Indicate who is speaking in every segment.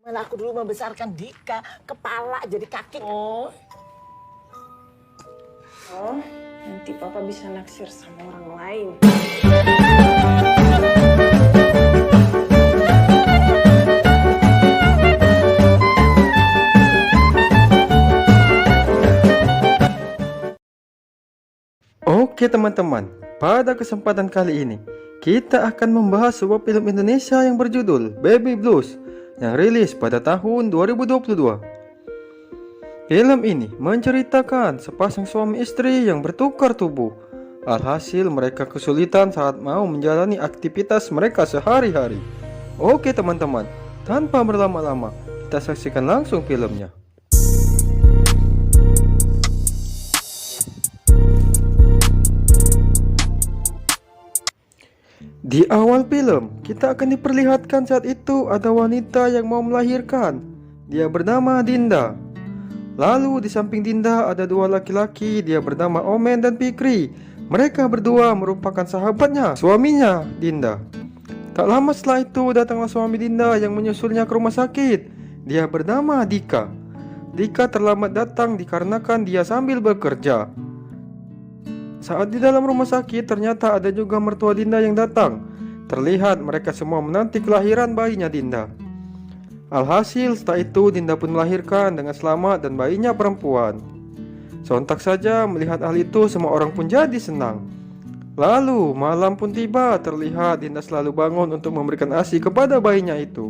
Speaker 1: Mana aku dulu membesarkan Dika, kepala jadi kaki.
Speaker 2: Oh, nanti papa bisa naksir sama orang lain.
Speaker 3: Oke teman-teman, pada kesempatan kali ini kita akan membahas sebuah film Indonesia yang berjudul Baby Blues yang rilis pada tahun 2022. Film ini menceritakan sepasang suami istri yang bertukar tubuh. Alhasil mereka kesulitan saat mau menjalani aktivitas mereka sehari-hari. Oke teman-teman, tanpa berlama-lama kita saksikan langsung filmnya. Di awal film, kita akan diperlihatkan saat itu ada wanita yang mau melahirkan. Dia bernama Dinda. Lalu di samping Dinda ada dua laki-laki, dia bernama Omen dan Fikri. Mereka berdua merupakan sahabatnya, suaminya Dinda. Tak lama setelah itu datanglah suami Dinda yang menyusulnya ke rumah sakit. Dia bernama Dika. Dika terlambat datang dikarenakan dia sambil bekerja. Saat di dalam rumah sakit ternyata ada juga mertua Dinda yang datang. Terlihat mereka semua menanti kelahiran bayinya Dinda. Alhasil setelah itu Dinda pun melahirkan dengan selamat dan bayinya perempuan. Sontak saja melihat hal itu semua orang pun jadi senang. Lalu malam pun tiba, terlihat Dinda selalu bangun untuk memberikan ASI kepada bayinya itu.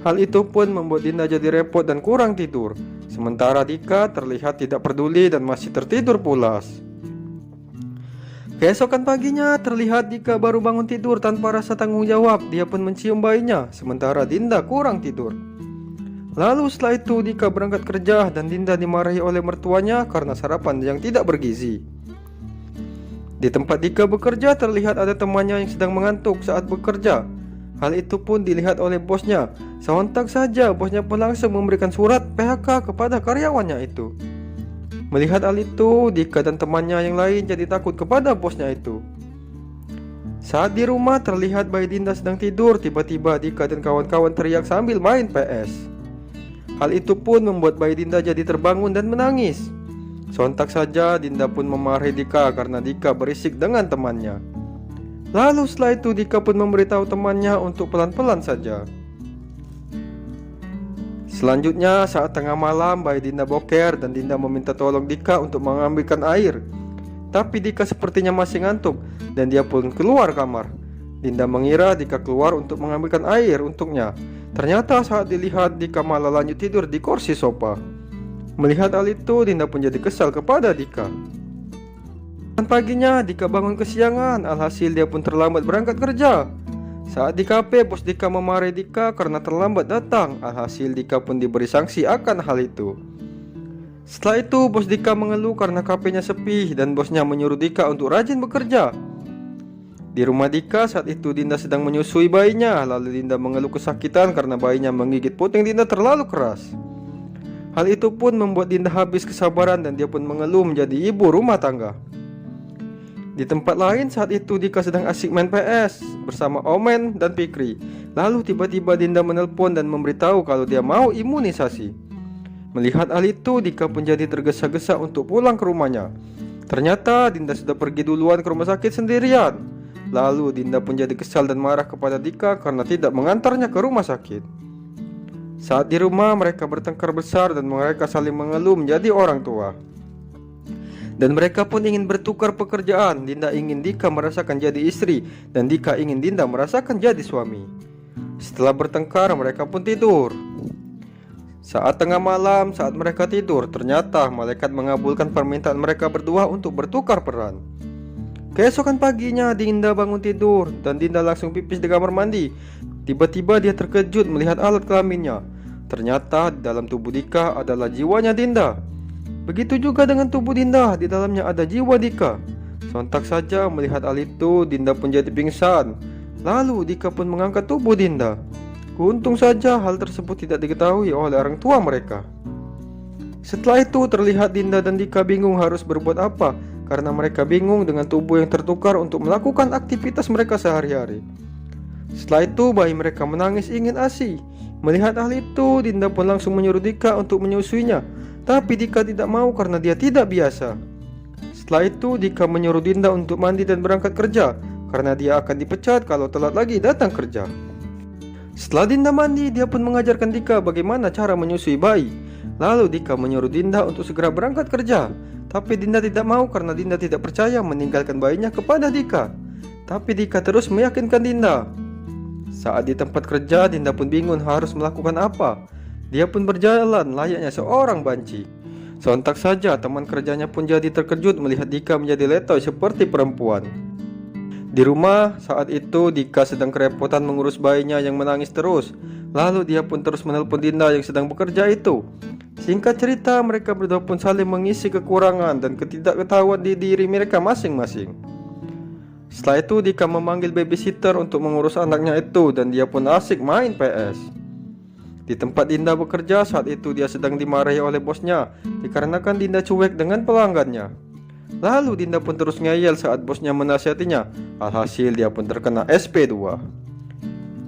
Speaker 3: Hal itu pun membuat Dinda jadi repot dan kurang tidur. Sementara Dika terlihat tidak peduli dan masih tertidur pulas. Keesokan paginya terlihat Dika baru bangun tidur tanpa rasa tanggung jawab. Dia pun mencium bayinya, sementara Dinda kurang tidur. Lalu setelah itu Dika berangkat kerja dan Dinda dimarahi oleh mertuanya karena sarapan yang tidak bergizi. Di tempat Dika bekerja terlihat ada temannya yang sedang mengantuk saat bekerja. Hal itu pun dilihat oleh bosnya. Sontak saja bosnya pun langsung memberikan surat PHK kepada karyawannya itu. Melihat hal itu, Dika dan temannya yang lain jadi takut kepada bosnya itu. Saat di rumah terlihat bayi Dinda sedang tidur, tiba-tiba Dika dan kawan-kawan teriak sambil main PS. Hal itu pun membuat bayi Dinda jadi terbangun dan menangis. Sontak saja Dinda pun memarahi Dika karena Dika berisik dengan temannya. Lalu setelah itu Dika pun memberitahu temannya untuk pelan-pelan saja. Selanjutnya saat tengah malam bayi Dinda boker dan Dinda meminta tolong Dika untuk mengambilkan air. Tapi Dika sepertinya masih ngantuk dan dia pun keluar kamar. Dinda mengira Dika keluar untuk mengambilkan air untuknya. Ternyata saat dilihat Dika malah lanjut tidur di kursi sofa. Melihat hal itu Dinda pun jadi kesal kepada Dika. Dan paginya Dika bangun kesiangan, alhasil dia pun terlambat berangkat kerja. Saat di kafe, bos Dika memarahi Dika karena terlambat datang. Alhasil Dika pun diberi sanksi akan hal itu. Setelah itu bos Dika mengeluh karena kafenya sepi dan bosnya menyuruh Dika untuk rajin bekerja. Di rumah Dika saat itu Dinda sedang menyusui bayinya. Lalu Dinda mengeluh kesakitan karena bayinya menggigit puting Dinda terlalu keras. Hal itu pun membuat Dinda habis kesabaran dan dia pun mengeluh menjadi ibu rumah tangga. Di tempat lain saat itu Dika sedang asik main PS bersama Omen dan Fikri. Lalu tiba-tiba Dinda menelpon dan memberitahu kalau dia mau imunisasi. Melihat hal itu Dika pun jadi tergesa-gesa untuk pulang ke rumahnya. Ternyata Dinda sudah pergi duluan ke rumah sakit sendirian. Lalu Dinda pun jadi kesal dan marah kepada Dika karena tidak mengantarnya ke rumah sakit. Saat di rumah mereka bertengkar besar dan mereka saling mengeluh menjadi orang tua. Dan mereka pun ingin bertukar pekerjaan. Dinda ingin Dika merasakan jadi istri dan Dika ingin Dinda merasakan jadi suami. Setelah bertengkar mereka pun tidur. Saat tengah malam saat mereka tidur, ternyata malaikat mengabulkan permintaan mereka berdua untuk bertukar peran. Keesokan paginya Dinda bangun tidur dan Dinda langsung pipis di kamar mandi. Tiba-tiba dia terkejut melihat alat kelaminnya. Ternyata di dalam tubuh Dika adalah jiwanya Dinda. Begitu juga dengan tubuh Dinda, di dalamnya ada jiwa Dika. Sontak saja melihat hal itu, Dinda pun jadi pingsan. Lalu Dika pun mengangkat tubuh Dinda. Untung saja hal tersebut tidak diketahui oleh orang tua mereka. Setelah itu terlihat Dinda dan Dika bingung harus berbuat apa, karena mereka bingung dengan tubuh yang tertukar untuk melakukan aktivitas mereka sehari-hari. Setelah itu bayi mereka menangis ingin ASI. Melihat hal itu, Dinda pun langsung menyuruh Dika untuk menyusuinya. Tapi Dika tidak mau karena dia tidak biasa. Setelah itu, Dika menyuruh Dinda untuk mandi dan berangkat kerja karena dia akan dipecat kalau telat lagi datang kerja. Setelah Dinda mandi, dia pun mengajarkan Dika bagaimana cara menyusui bayi. Lalu Dika menyuruh Dinda untuk segera berangkat kerja. Tapi Dinda tidak mau karena Dinda tidak percaya meninggalkan bayinya kepada Dika. Tapi Dika terus meyakinkan Dinda. Saat di tempat kerja, Dinda pun bingung harus melakukan apa. Dia pun berjalan layaknya seorang banci. Sontak saja teman kerjanya pun jadi terkejut melihat Dika menjadi letoy seperti perempuan. Di rumah saat itu Dika sedang kerepotan mengurus bayinya yang menangis terus. Lalu dia pun terus menelpon Dinda yang sedang bekerja itu. Singkat cerita, mereka berdua pun saling mengisi kekurangan dan ketidaktahuan di diri mereka masing-masing. Setelah itu Dika memanggil babysitter untuk mengurus anaknya itu dan dia pun asik main PS. Di tempat Dinda bekerja saat itu dia sedang dimarahi oleh bosnya dikarenakan Dinda cuek dengan pelanggannya. Lalu Dinda pun terus ngeyel saat bosnya menasihatinya. Alhasil dia pun terkena SP2.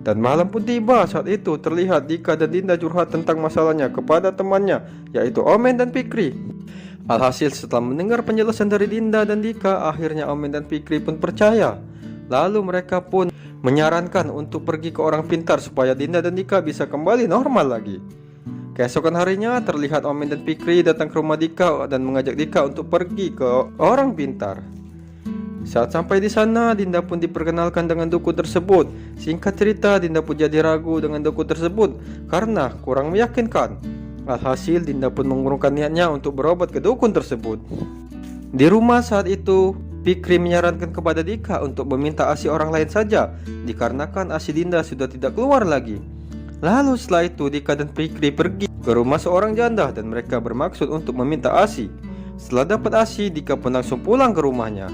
Speaker 3: Dan malam pun tiba. Saat itu terlihat Dika dan Dinda curhat tentang masalahnya kepada temannya, yaitu Omen dan Fikri. Alhasil setelah mendengar penjelasan dari Dinda dan Dika, akhirnya Omen dan Fikri pun percaya. Lalu mereka pun menyarankan untuk pergi ke orang pintar supaya Dinda dan Dika bisa kembali normal lagi. Keesokan harinya terlihat Omen dan Fikri datang ke rumah Dika dan mengajak Dika untuk pergi ke orang pintar. Saat sampai di sana, Dinda pun diperkenalkan dengan dukun tersebut. Singkat cerita, Dinda pun jadi ragu dengan dukun tersebut karena kurang meyakinkan. Alhasil, Dinda pun mengurungkan niatnya untuk berobat ke dukun tersebut. Di rumah saat itu, Fikri menyarankan kepada Dika untuk meminta ASI orang lain saja, dikarenakan ASI Dinda sudah tidak keluar lagi. Lalu setelah itu, Dika dan Fikri pergi ke rumah seorang janda dan mereka bermaksud untuk meminta ASI. Setelah dapat ASI, Dika pun langsung pulang ke rumahnya.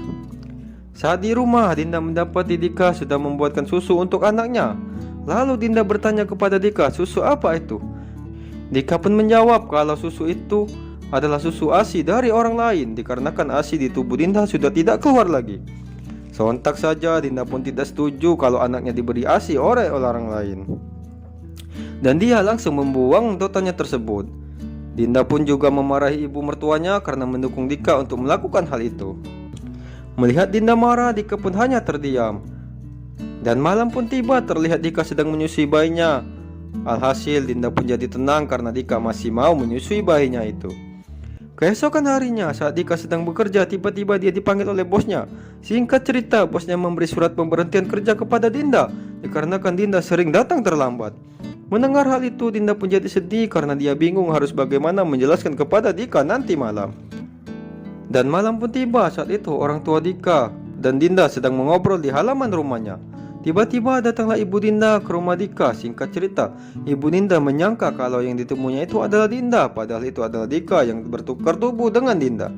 Speaker 3: Saat di rumah, Dinda mendapati Dika sudah membuatkan susu untuk anaknya. Lalu Dinda bertanya kepada Dika, susu apa itu? Dika pun menjawab kalau susu itu adalah susu ASI dari orang lain dikarenakan ASI di tubuh Dinda sudah tidak keluar lagi. Sontak saja Dinda pun tidak setuju kalau anaknya diberi ASI oleh orang lain. Dan dia langsung membuang dotanya tersebut. Dinda pun juga memarahi ibu mertuanya karena mendukung Dika untuk melakukan hal itu. Melihat Dinda marah, Dika pun hanya terdiam. Dan malam pun tiba, terlihat Dika sedang menyusui bayinya. Alhasil Dinda pun jadi tenang karena Dika masih mau menyusui bayinya itu. Keesokan harinya saat Dika sedang bekerja, tiba-tiba dia dipanggil oleh bosnya. Singkat cerita, bosnya memberi surat pemberhentian kerja kepada Dinda dikarenakan Dinda sering datang terlambat. Mendengar hal itu, Dinda pun jadi sedih karena dia bingung harus bagaimana menjelaskan kepada Dika nanti malam. Dan malam pun tiba. Saat itu orang tua Dika dan Dinda sedang mengobrol di halaman rumahnya. Tiba-tiba datanglah ibu Dinda ke rumah Dika. Singkat cerita, ibu Dinda menyangka kalau yang ditemuinya itu adalah Dinda, padahal itu adalah Dika yang bertukar tubuh dengan Dinda.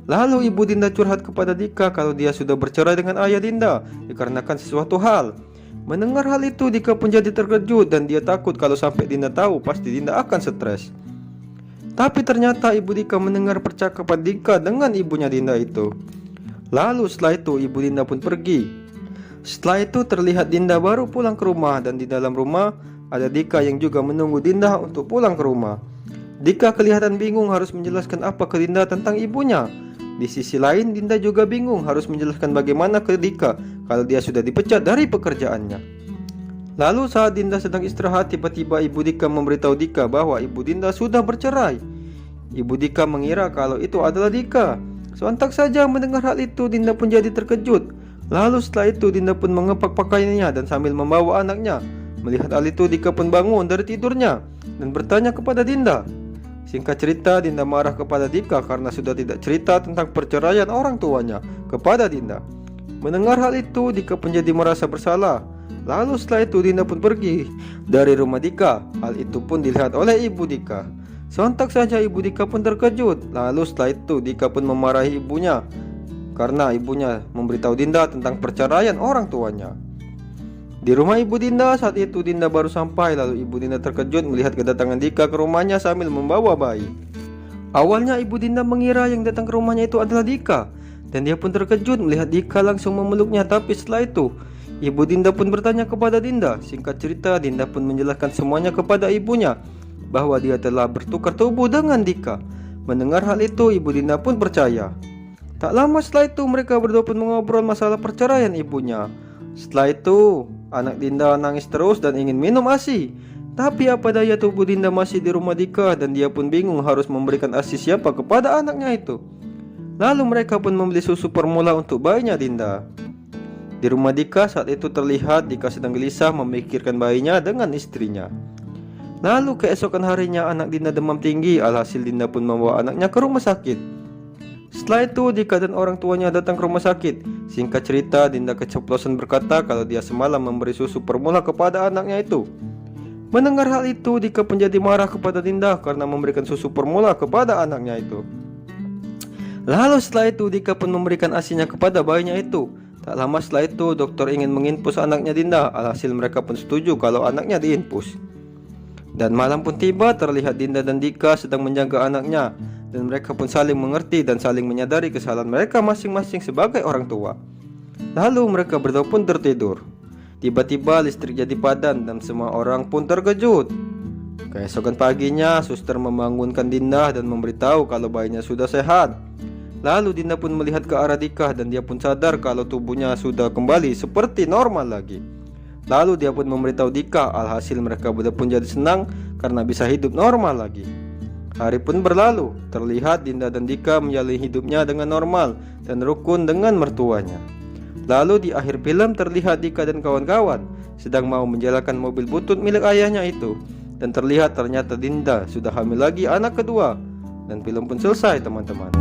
Speaker 3: Lalu ibu Dinda curhat kepada Dika kalau dia sudah bercerai dengan ayah Dinda dikarenakan sesuatu hal. Mendengar hal itu, Dika pun jadi terkejut dan dia takut kalau sampai Dinda tahu pasti Dinda akan stres. Tapi ternyata ibu Dika mendengar percakapan Dika dengan ibunya Dinda itu. Lalu setelah itu ibu Dinda pun pergi. Setelah itu terlihat Dinda baru pulang ke rumah dan di dalam rumah ada Dika yang juga menunggu Dinda untuk pulang ke rumah. Dika kelihatan bingung harus menjelaskan apa ke Dinda tentang ibunya. Di sisi lain Dinda juga bingung harus menjelaskan bagaimana ke Dika kalau dia sudah dipecat dari pekerjaannya. Lalu saat Dinda sedang istirahat, tiba-tiba ibu Dika memberitahu Dika bahwa ibu Dinda sudah bercerai. Ibu Dika mengira kalau itu adalah Dika. Sontak saja mendengar hal itu, Dinda pun jadi terkejut. Lalu setelah itu Dinda pun mengepak pakaiannya dan sambil membawa anaknya. Melihat hal itu, Dika pun bangun dari tidurnya dan bertanya kepada Dinda. Singkat cerita, Dinda marah kepada Dika karena sudah tidak cerita tentang perceraian orang tuanya kepada Dinda. Mendengar hal itu, Dika pun jadi merasa bersalah. Lalu setelah itu Dinda pun pergi dari rumah Dika. Hal itu pun dilihat oleh ibu Dika. Sontak saja ibu Dika pun terkejut. Lalu setelah itu Dika pun memarahi ibunya karena ibunya memberitahu Dinda tentang perceraian orang tuanya. Di rumah ibu Dinda saat itu Dinda baru sampai. Lalu ibu Dinda terkejut melihat kedatangan Dika ke rumahnya sambil membawa bayi. Awalnya ibu Dinda mengira yang datang ke rumahnya itu adalah Dika, dan dia pun terkejut melihat Dika langsung memeluknya. Tapi setelah itu Ibu Dinda pun bertanya kepada Dinda. Singkat cerita, Dinda pun menjelaskan semuanya kepada ibunya, bahwa dia telah bertukar tubuh dengan Dika. Mendengar hal itu, Ibu Dinda pun percaya. Tak lama setelah itu, mereka berdua pun mengobrol masalah perceraian ibunya. Setelah itu, anak Dinda nangis terus dan ingin minum ASI. Tapi apa daya, tubuh Dinda masih di rumah Dika dan dia pun bingung harus memberikan ASI siapa kepada anaknya itu. Lalu mereka pun membeli susu formula untuk bayinya Dinda. Di rumah Dika saat itu terlihat Dika sedang gelisah memikirkan bayinya dengan istrinya. Lalu keesokan harinya anak Dinda demam tinggi, alhasil Dinda pun membawa anaknya ke rumah sakit. Setelah itu Dika dan orang tuanya datang ke rumah sakit. Singkat cerita, Dinda keceplosan berkata kalau dia semalam memberi susu formula kepada anaknya itu. Mendengar hal itu, Dika pun jadi marah kepada Dinda karena memberikan susu formula kepada anaknya itu. Lalu setelah itu Dika pun memberikan ASINya kepada bayinya itu. Tak lama setelah itu dokter ingin menginfus anaknya Dinda. Alhasil mereka pun setuju kalau anaknya diinfus. Dan malam pun tiba, terlihat Dinda dan Dika sedang menjaga anaknya. Dan mereka pun saling mengerti dan saling menyadari kesalahan mereka masing-masing sebagai orang tua. Lalu mereka berdua pun tertidur. Tiba-tiba listrik jadi padam dan semua orang pun terkejut. Keesokan paginya suster membangunkan Dinda dan memberitahu kalau bayinya sudah sehat. Lalu Dinda pun melihat ke arah Dika dan dia pun sadar kalau tubuhnya sudah kembali seperti normal lagi. Lalu dia pun memberitahu Dika, alhasil mereka berdua pun jadi senang karena bisa hidup normal lagi. Hari pun berlalu, terlihat Dinda dan Dika menjalani hidupnya dengan normal dan rukun dengan mertuanya. Lalu di akhir film terlihat Dika dan kawan-kawan sedang mau menjalankan mobil butut milik ayahnya itu. Dan terlihat ternyata Dinda sudah hamil lagi anak kedua. Dan film pun selesai teman-teman.